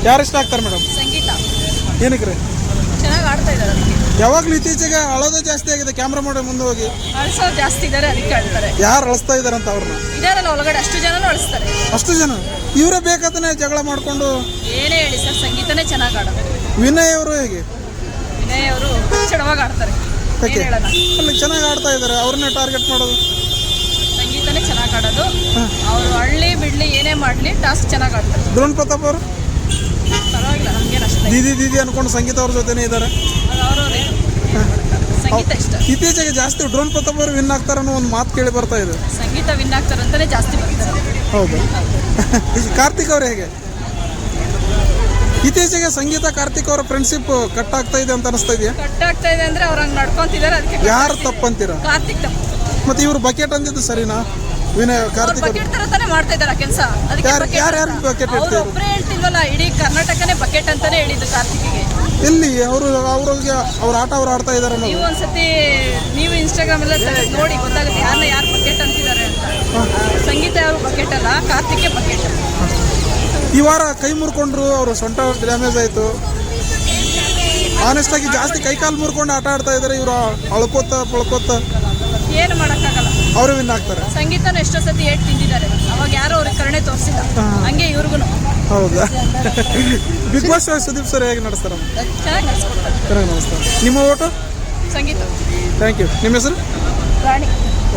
ಯಾರು ಇಷ್ಟ ಆಗ್ತಾರೆ ಮೇಡಮ್? ಸಂಗೀತ ಏನಕ್ಕೆ ರೀ? ಚೆನ್ನಾಗಿ ಆಡ್ತಾ ಇದ್ದಾರೆ. ಅದಕ್ಕೆ ಯಾವಾಗಲೂ ಇತ್ತೀಚೆಗೆ ಅಳೋದೇ ಜಾಸ್ತಿ ಆಗಿದೆ. ಕ್ಯಾಮ್ರಾ ಮಾಡಿ ಮುಂದೆ ಹೋಗಿ. ಅಳಿಸೋರು ಜಾಸ್ತಿ ಇದ್ದಾರೆ, ಅದಕ್ಕೆ ಆಡ್ತಾರೆ. ಯಾರು ಅಳಿಸ್ತಾ ಇದಾರೆ ಅಂತ ಅವ್ರನ್ನ? ಇದಾರಲ್ಲ ಒಳಗಡೆ ಅಷ್ಟು ಜನನೂ ಅಳಿಸ್ತಾರೆ. ಅಷ್ಟು ಜನ ಇವರೇ ಬೇಕಂತಾನೆ ಜಗಳ ಮಾಡ್ಕೊಂಡು. ಏನೇ ಹೇಳಿ ಸರ್, ಸಂಗೀತನೇ ಚೆನ್ನಾಗಿ ಆಡೋದು. ವಿನಯ್ ಅವರು ಹೇಗೆ? ವಿನಯ್ ಅವರು ಚೆನ್ನಾಗಿ ಆಡ್ತಾರೆ. ಯಾಕೆ ಅಲ್ಲಿ ಚೆನ್ನಾಗಿ ಆಡ್ತಾ ಇದ್ದಾರೆ, ಅವ್ರನ್ನೇ ಟಾರ್ಗೆಟ್ ಮಾಡೋದು? ಸಂಗೀತನೇ ಚೆನ್ನಾಗಿ ಆಡೋದು. ಅವರು ಹಳ್ಳಿ ಬಿಡ್ಲಿ ಏನೇ ಮಾಡಲಿ ಟಾಸ್ಕ್ ಚೆನ್ನಾಗಿ ಆಡ್ತಾರೆ. ಡ್ರೋನ್ ಪ್ರತಾಪ್ ಅವರು ಪರವಾಗಿಲ್ಲ, ನಮ್ಗೇನು ಅಷ್ಟೇ. ದೀದಿ ಅನ್ಕೊಂಡು ಸಂಗೀತ ಅವ್ರ ಜೊತೆನೇ ಇದ್ದಾರೆ. ಅವರವರೇ ಸಂಗೀತ ಇಷ್ಟ. ಇತ್ತೀಚೆಗೆ ಜಾಸ್ತಿ ಡ್ರೋನ್ ಪ್ರತಾಪ್ ಅವರು ವಿನ್ ಆಗ್ತಾರೆ ಅನ್ನೋ ಒಂದು ಮಾತು ಕೇಳಿ ಬರ್ತಾ ಇದೆ. ಸಂಗೀತ ವಿನ್ ಆಗ್ತಾರೆ ಅಂತಾನೆ ಜಾಸ್ತಿ ಬರ್ತಾರೆ. ಹೌದು. ಕಾರ್ತಿಕ್ ಅವ್ರು ಹೇಗೆ? ಇತ್ತೀಚೆಗೆ ಸಂಗೀತ ಕಾರ್ತಿಕ್ ಅವರ ಫ್ರೆಂಡ್ಶಿಪ್ ಕಟ್ ಆಗ್ತಾ ಇದೆ ಅಂತ ಅನಿಸ್ತಾ ಇದೆಯಾ? ಕಟ್ ಆಗ್ತಾ ಇದೆ ಅಂದ್ರೆ ಅವ್ರು ಹಂಗೆ ನಡ್ಕೊಂತಿದ್ದಾರೆ, ಅದಕ್ಕೆ. ಯಾರು ತಪ್ಪಂತೀರಾ? ಕಾರ್ತಿಕ್ ತಪ್ಪು. ಮತ್ತೆ ಇವರು ಬಕೆಟ್ ಅಂದಿದ್ದು ಸರಿನಾ? ವಿನಯ್ ಕಾರ್ತಿಕ್ ಬಕೆಟ್ ತರ ತಾನೇ ಮಾಡ್ತಾ ಇದ್ದಾರೆ ಕೆಲಸ. ಯಾರು ಬಕೆಟ್ ಅವ್ರು ಒಬ್ಬರೇ ಹೇಳ್ತಿಲ್ವಲ್ಲ, ಇಡೀ ಕರ್ನಾಟಕನೇ ಬಕೆಟ್ ಅಂತಾನೆ ಹೇಳಿದ್ದು ಕಾರ್ತಿಕ್ಗೆ. ಎಲ್ಲಿ ಅವ್ರಿಗೆ ಅವ್ರ ಆಟ ಅವ್ರು ಆಡ್ತಾ ಇದಾರೆ. ನೀವು ಒಂದ್ಸತಿ ನೀವು ಇನ್ಸ್ಟಾಗ್ರಾಮ್ ಎಲ್ಲ ನೋಡಿ ಗೊತ್ತಾಗುತ್ತೆ ಯಾರು ಬಕೆಟ್ ಅಂತಿದ್ದಾರೆ ಅಂತ. ಸಂಗೀತ ಅವರು ಬಕೆಟ್ ಅಲ್ಲ, ಕಾರ್ತಿಕ್ಗೆ ಬಕೆಟ್. ಈ ವಾರ ಕೈ ಮುರ್ಕೊಂಡ್ರು, ಅವರು ಸೊಂಟ ಡ್ಯಾಮೇಜ್ ಆಯ್ತು. ಆನೆಸ್ಟ್ ಆಗಿ ಜಾಸ್ತಿ ಕೈ ಕಾಲು ಮುರ್ಕೊಂಡು ಆಟ ಆಡ್ತಾ ಇದಾರೆ. ಇವರು ಪಳ್ಕೋತ ಏನು ಮಾಡೋಕ್ಕಾಗಲ್ಲ. ಅವರು ವಿನ್ ಆಗ್ತಾರೆ. ಸಂಗೀತನ ಎಷ್ಟೋ ಸತಿ ಏಟ್ ತಿಂದಿದ್ದಾರೆ, ಅವಾಗ ಯಾರು ಅವ್ರಿಗೆ ಕರುಣೆ ತೋರಿಸಿಲ್ಲ. ಹಂಗೆ ಇವ್ರಿಗೂ. ಹೌದಾ? ಬಿಗ್ ಬಾಸ್ ಸುದೀಪ್ ಸರ್ ಹೇಗೆ ನಡೆಸ್ತಾರ? ಚೆನ್ನಾಗಿ ನಡೆಸ್ಕೊಡ್ತಾರೆ. ನಮಸ್ಕಾರ. ನಿಮ್ಮ ಓಟು? ಸಂಗೀತ. Thank you. ನಿಮ್ಮ ಹೆಸರು? ರಾಣಿ.